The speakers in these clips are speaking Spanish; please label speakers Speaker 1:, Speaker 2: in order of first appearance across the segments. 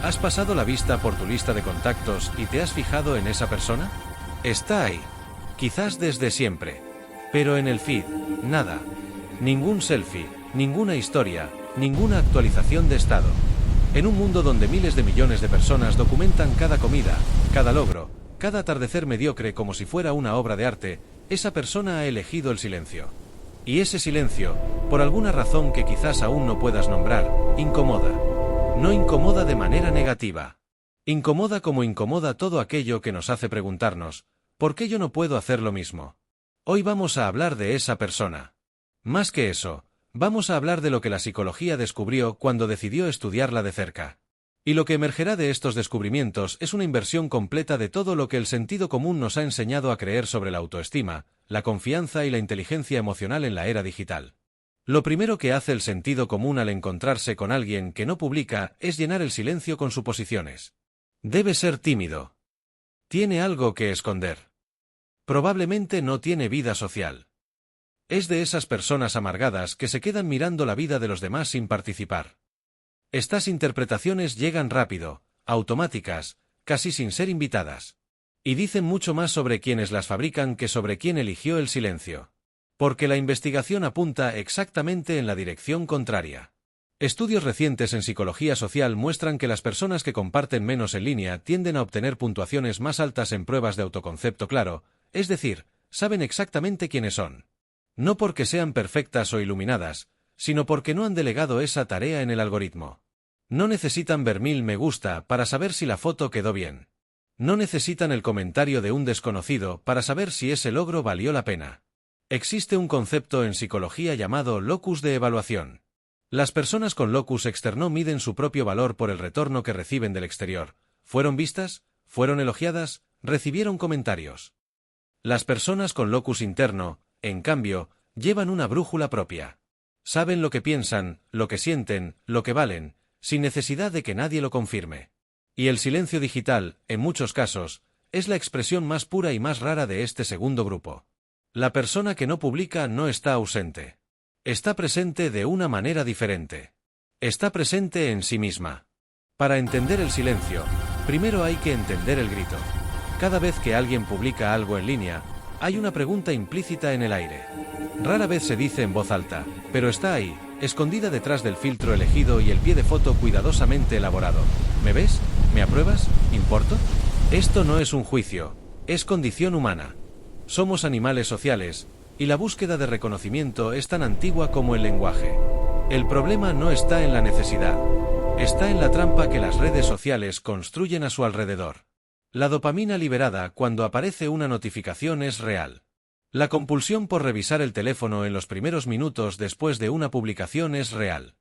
Speaker 1: ¿Has pasado la vista por tu lista de contactos y te has fijado en esa persona? Está ahí. Quizás desde siempre. Pero en el feed, nada. Ningún selfie, ninguna historia, ninguna actualización de estado. En un mundo donde miles de millones de personas documentan cada comida, cada logro, cada atardecer mediocre como si fuera una obra de arte, esa persona ha elegido el silencio. Y ese silencio, por alguna razón que quizás aún no puedas nombrar, incomoda. No incomoda de manera negativa. Incomoda como incomoda todo aquello que nos hace preguntarnos, ¿por qué yo no puedo hacer lo mismo? Hoy vamos a hablar de esa persona. Más que eso, vamos a hablar de lo que la psicología descubrió cuando decidió estudiarla de cerca. Y lo que emergerá de estos descubrimientos es una inversión completa de todo lo que el sentido común nos ha enseñado a creer sobre la autoestima, la confianza y la inteligencia emocional en la era digital. Lo primero que hace el sentido común al encontrarse con alguien que no publica es llenar el silencio con suposiciones. Debe ser tímido. Tiene algo que esconder. Probablemente no tiene vida social. Es de esas personas amargadas que se quedan mirando la vida de los demás sin participar. Estas interpretaciones llegan rápido, automáticas, casi sin ser invitadas. Y dicen mucho más sobre quienes las fabrican que sobre quién eligió el silencio. Porque la investigación apunta exactamente en la dirección contraria. Estudios recientes en psicología social muestran que las personas que comparten menos en línea tienden a obtener puntuaciones más altas en pruebas de autoconcepto claro, es decir, saben exactamente quiénes son. No porque sean perfectas o iluminadas, sino porque no han delegado esa tarea en el algoritmo. No necesitan ver 1000 me gusta para saber si la foto quedó bien. No necesitan el comentario de un desconocido para saber si ese logro valió la pena. Existe un concepto en psicología llamado locus de evaluación. Las personas con locus externo miden su propio valor por el retorno que reciben del exterior. ¿Fueron vistas? ¿Fueron elogiadas? ¿Recibieron comentarios? Las personas con locus interno, en cambio, llevan una brújula propia. Saben lo que piensan, lo que sienten, lo que valen, sin necesidad de que nadie lo confirme. Y el silencio digital, en muchos casos, es la expresión más pura y más rara de este segundo grupo. La persona que no publica no está ausente. Está presente de una manera diferente. Está presente en sí misma. Para entender el silencio, primero hay que entender el grito. Cada vez que alguien publica algo en línea, hay una pregunta implícita en el aire. Rara vez se dice en voz alta, pero está ahí, escondida detrás del filtro elegido y el pie de foto cuidadosamente elaborado. ¿Me ves? ¿Me apruebas? ¿Importo? Esto no es un juicio, es condición humana. Somos animales sociales, y la búsqueda de reconocimiento es tan antigua como el lenguaje. El problema no está en la necesidad. Está en la trampa que las redes sociales construyen a su alrededor. La dopamina liberada cuando aparece una notificación es real. La compulsión por revisar el teléfono en los primeros minutos después de una publicación es real.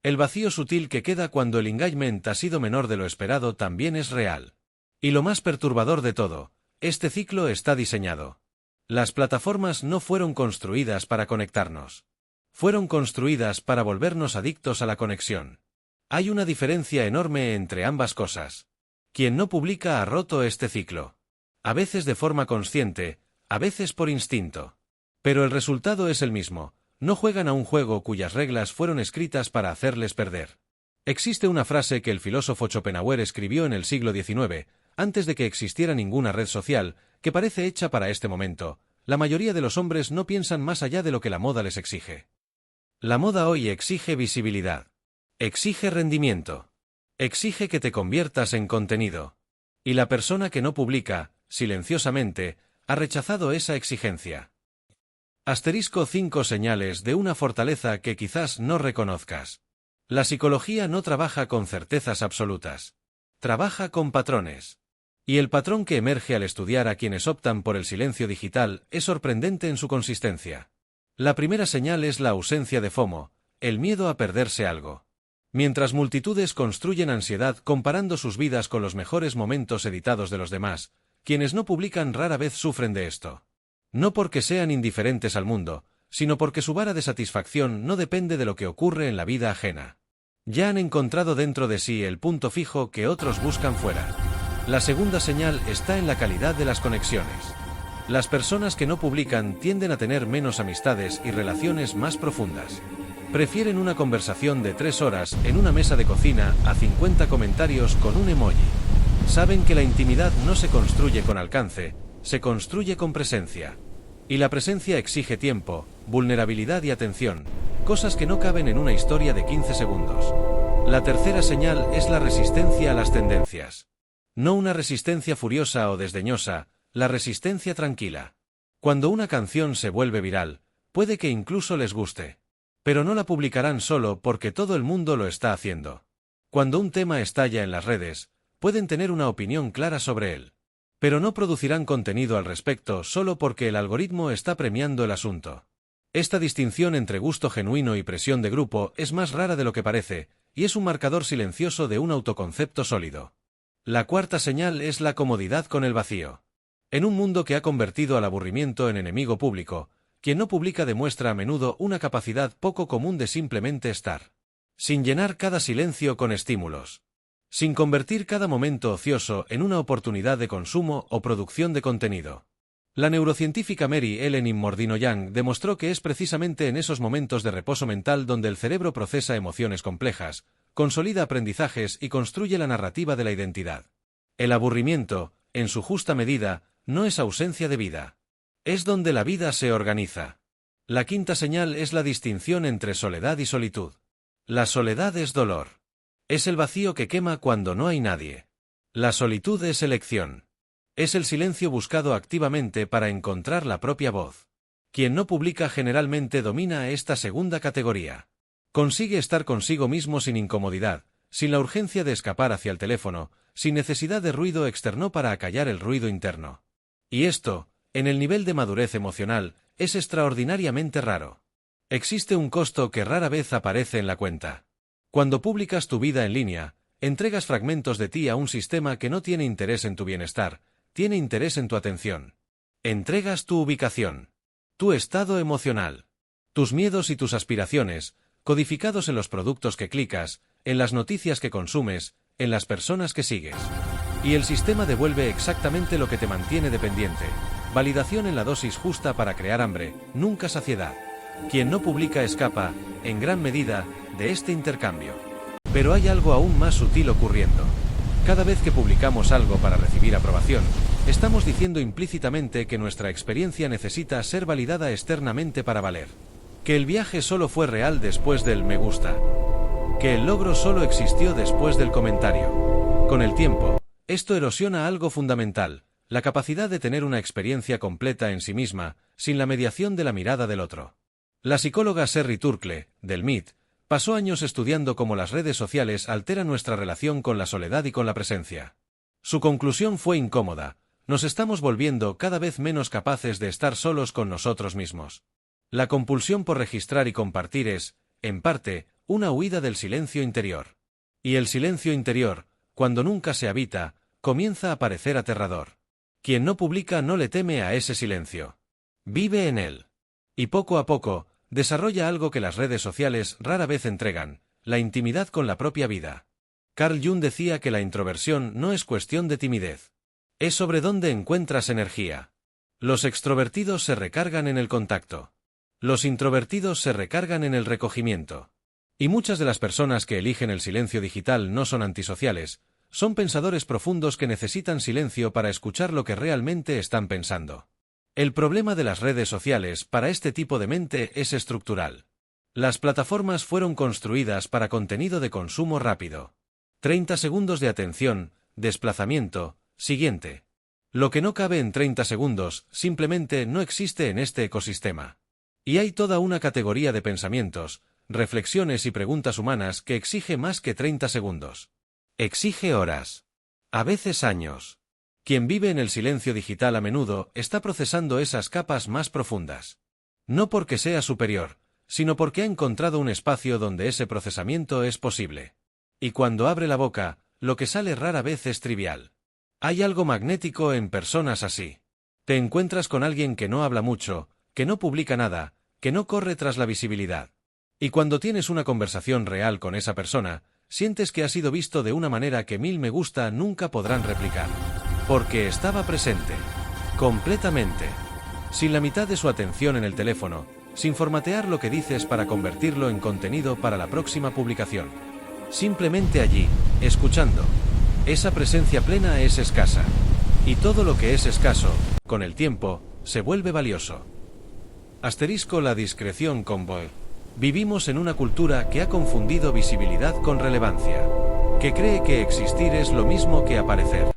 Speaker 1: El vacío sutil que queda cuando el engagement ha sido menor de lo esperado también es real. Y lo más perturbador de todo, este ciclo está diseñado. Las plataformas no fueron construidas para conectarnos. Fueron construidas para volvernos adictos a la conexión. Hay una diferencia enorme entre ambas cosas. Quien no publica ha roto este ciclo. A veces de forma consciente, a veces por instinto. Pero el resultado es el mismo. No juegan a un juego cuyas reglas fueron escritas para hacerles perder. Existe una frase que el filósofo Schopenhauer escribió en el siglo XIX, antes de que existiera ninguna red social, que parece hecha para este momento. La mayoría de los hombres no piensan más allá de lo que la moda les exige. La moda hoy exige visibilidad. Exige rendimiento. Exige que te conviertas en contenido. Y la persona que no publica, silenciosamente, ha rechazado esa exigencia. Asterisco 5 señales de una fortaleza que quizás no reconozcas. La psicología no trabaja con certezas absolutas. Trabaja con patrones. Y el patrón que emerge al estudiar a quienes optan por el silencio digital es sorprendente en su consistencia. La primera señal es la ausencia de FOMO, el miedo a perderse algo. Mientras multitudes construyen ansiedad comparando sus vidas con los mejores momentos editados de los demás, quienes no publican rara vez sufren de esto. No porque sean indiferentes al mundo, sino porque su vara de satisfacción no depende de lo que ocurre en la vida ajena. Ya han encontrado dentro de sí el punto fijo que otros buscan fuera. La segunda señal está en la calidad de las conexiones. Las personas que no publican tienden a tener menos amistades y relaciones más profundas. Prefieren una conversación de 3 horas en una mesa de cocina a 50 comentarios con un emoji. Saben que la intimidad no se construye con alcance, se construye con presencia. Y la presencia exige tiempo, vulnerabilidad y atención, cosas que no caben en una historia de 15 segundos. La tercera señal es la resistencia a las tendencias. No una resistencia furiosa o desdeñosa, la resistencia tranquila. Cuando una canción se vuelve viral, puede que incluso les guste. Pero no la publicarán solo porque todo el mundo lo está haciendo. Cuando un tema estalla en las redes, pueden tener una opinión clara sobre él. Pero no producirán contenido al respecto solo porque el algoritmo está premiando el asunto. Esta distinción entre gusto genuino y presión de grupo es más rara de lo que parece, y es un marcador silencioso de un autoconcepto sólido. La cuarta señal es la comodidad con el vacío. En un mundo que ha convertido al aburrimiento en enemigo público, quien no publica demuestra a menudo una capacidad poco común de simplemente estar. Sin llenar cada silencio con estímulos. Sin convertir cada momento ocioso en una oportunidad de consumo o producción de contenido. La neurocientífica Mary Ellen Immordino-Young demostró que es precisamente en esos momentos de reposo mental donde el cerebro procesa emociones complejas, consolida aprendizajes y construye la narrativa de la identidad. El aburrimiento, en su justa medida, no es ausencia de vida. Es donde la vida se organiza. La quinta señal es la distinción entre soledad y solitud. La soledad es dolor. Es el vacío que quema cuando no hay nadie. La solitud es elección. Es el silencio buscado activamente para encontrar la propia voz. Quien no publica generalmente domina esta segunda categoría. Consigue estar consigo mismo sin incomodidad, sin la urgencia de escapar hacia el teléfono, sin necesidad de ruido externo para acallar el ruido interno. Y esto, en el nivel de madurez emocional, es extraordinariamente raro. Existe un costo que rara vez aparece en la cuenta. Cuando publicas tu vida en línea, entregas fragmentos de ti a un sistema que no tiene interés en tu bienestar, tiene interés en tu atención. Entregas tu ubicación, tu estado emocional, tus miedos y tus aspiraciones, codificados en los productos que clicas, en las noticias que consumes, en las personas que sigues. Y el sistema devuelve exactamente lo que te mantiene dependiente. Validación en la dosis justa para crear hambre, nunca saciedad. Quien no publica escapa, en gran medida, de este intercambio. Pero hay algo aún más sutil ocurriendo. Cada vez que publicamos algo para recibir aprobación, estamos diciendo implícitamente que nuestra experiencia necesita ser validada externamente para valer. Que el viaje solo fue real después del me gusta. Que el logro solo existió después del comentario. Con el tiempo, esto erosiona algo fundamental, la capacidad de tener una experiencia completa en sí misma, sin la mediación de la mirada del otro. La psicóloga Sherry Turkle, del MIT, pasó años estudiando cómo las redes sociales alteran nuestra relación con la soledad y con la presencia. Su conclusión fue incómoda: nos estamos volviendo cada vez menos capaces de estar solos con nosotros mismos. La compulsión por registrar y compartir es, en parte, una huida del silencio interior. Y el silencio interior, cuando nunca se habita, comienza a parecer aterrador. Quien no publica no le teme a ese silencio. Vive en él. Y poco a poco, desarrolla algo que las redes sociales rara vez entregan: la intimidad con la propia vida. Carl Jung decía que la introversión no es cuestión de timidez. Es sobre dónde encuentras energía. Los extrovertidos se recargan en el contacto. Los introvertidos se recargan en el recogimiento. Y muchas de las personas que eligen el silencio digital no son antisociales, son pensadores profundos que necesitan silencio para escuchar lo que realmente están pensando. El problema de las redes sociales para este tipo de mente es estructural. Las plataformas fueron construidas para contenido de consumo rápido. 30 segundos de atención, desplazamiento, siguiente. Lo que no cabe en 30 segundos simplemente no existe en este ecosistema. Y hay toda una categoría de pensamientos, reflexiones y preguntas humanas que exige más que 30 segundos. Exige horas. A veces años. Quien vive en el silencio digital a menudo está procesando esas capas más profundas. No porque sea superior, sino porque ha encontrado un espacio donde ese procesamiento es posible. Y cuando abre la boca, lo que sale rara vez es trivial. Hay algo magnético en personas así. Te encuentras con alguien que no habla mucho, que no publica nada, que no corre tras la visibilidad. Y cuando tienes una conversación real con esa persona, sientes que ha sido visto de una manera que 1000 me gusta nunca podrán replicar. Porque estaba presente. Completamente. Sin la mitad de su atención en el teléfono, sin formatear lo que dices para convertirlo en contenido para la próxima publicación. Simplemente allí, escuchando. Esa presencia plena es escasa. Y todo lo que es escaso, con el tiempo, se vuelve valioso. Asterisco la discreción con Boyle. Vivimos en una cultura que ha confundido visibilidad con relevancia, que cree que existir es lo mismo que aparecer,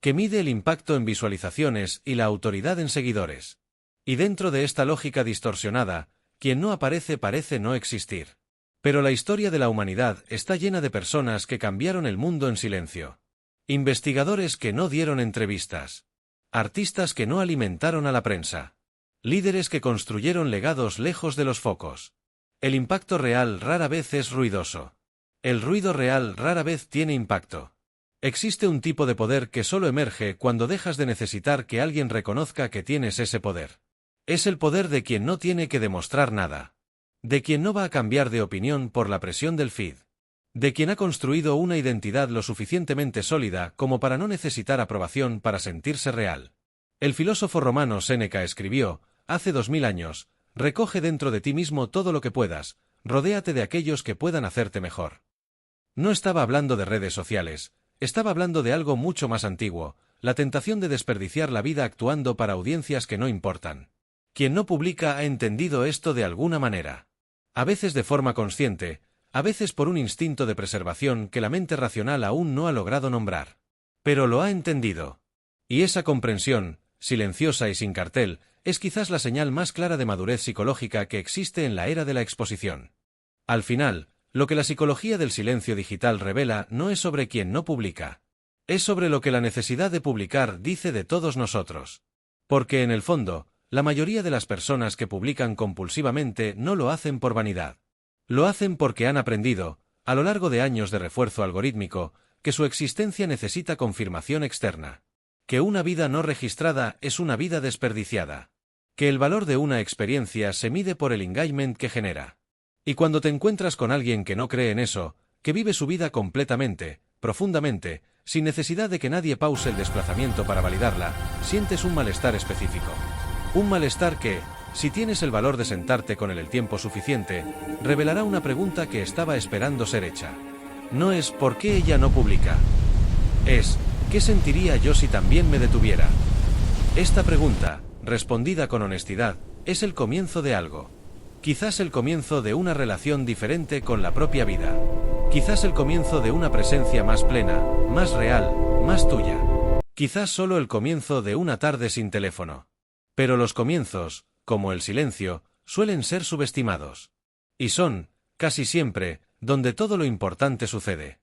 Speaker 1: que mide el impacto en visualizaciones y la autoridad en seguidores. Y dentro de esta lógica distorsionada, quien no aparece parece no existir. Pero la historia de la humanidad está llena de personas que cambiaron el mundo en silencio. Investigadores que no dieron entrevistas. Artistas que no alimentaron a la prensa. Líderes que construyeron legados lejos de los focos. El impacto real rara vez es ruidoso. El ruido real rara vez tiene impacto. Existe un tipo de poder que solo emerge cuando dejas de necesitar que alguien reconozca que tienes ese poder. Es el poder de quien no tiene que demostrar nada. De quien no va a cambiar de opinión por la presión del feed. De quien ha construido una identidad lo suficientemente sólida como para no necesitar aprobación para sentirse real. El filósofo romano Séneca escribió, hace 2000 años, recoge dentro de ti mismo todo lo que puedas, rodéate de aquellos que puedan hacerte mejor. No estaba hablando de redes sociales, estaba hablando de algo mucho más antiguo, la tentación de desperdiciar la vida actuando para audiencias que no importan. Quien no publica ha entendido esto de alguna manera. A veces de forma consciente, a veces por un instinto de preservación que la mente racional aún no ha logrado nombrar. Pero lo ha entendido. Y esa comprensión, silenciosa y sin cartel, es quizás la señal más clara de madurez psicológica que existe en la era de la exposición. Al final, lo que la psicología del silencio digital revela no es sobre quien no publica. Es sobre lo que la necesidad de publicar dice de todos nosotros. Porque en el fondo, la mayoría de las personas que publican compulsivamente no lo hacen por vanidad. Lo hacen porque han aprendido, a lo largo de años de refuerzo algorítmico, que su existencia necesita confirmación externa. Que una vida no registrada es una vida desperdiciada. Que el valor de una experiencia se mide por el engagement que genera. Y cuando te encuentras con alguien que no cree en eso, que vive su vida completamente, profundamente, sin necesidad de que nadie pause el desplazamiento para validarla, sientes un malestar específico. Un malestar que, si tienes el valor de sentarte con él el tiempo suficiente, revelará una pregunta que estaba esperando ser hecha. No es ¿por qué ella no publica? Es ¿qué sentiría yo si también me detuviera? Esta pregunta, respondida con honestidad, es el comienzo de algo. Quizás el comienzo de una relación diferente con la propia vida. Quizás el comienzo de una presencia más plena, más real, más tuya. Quizás solo el comienzo de una tarde sin teléfono. Pero los comienzos, como el silencio, suelen ser subestimados. Y son, casi siempre, donde todo lo importante sucede.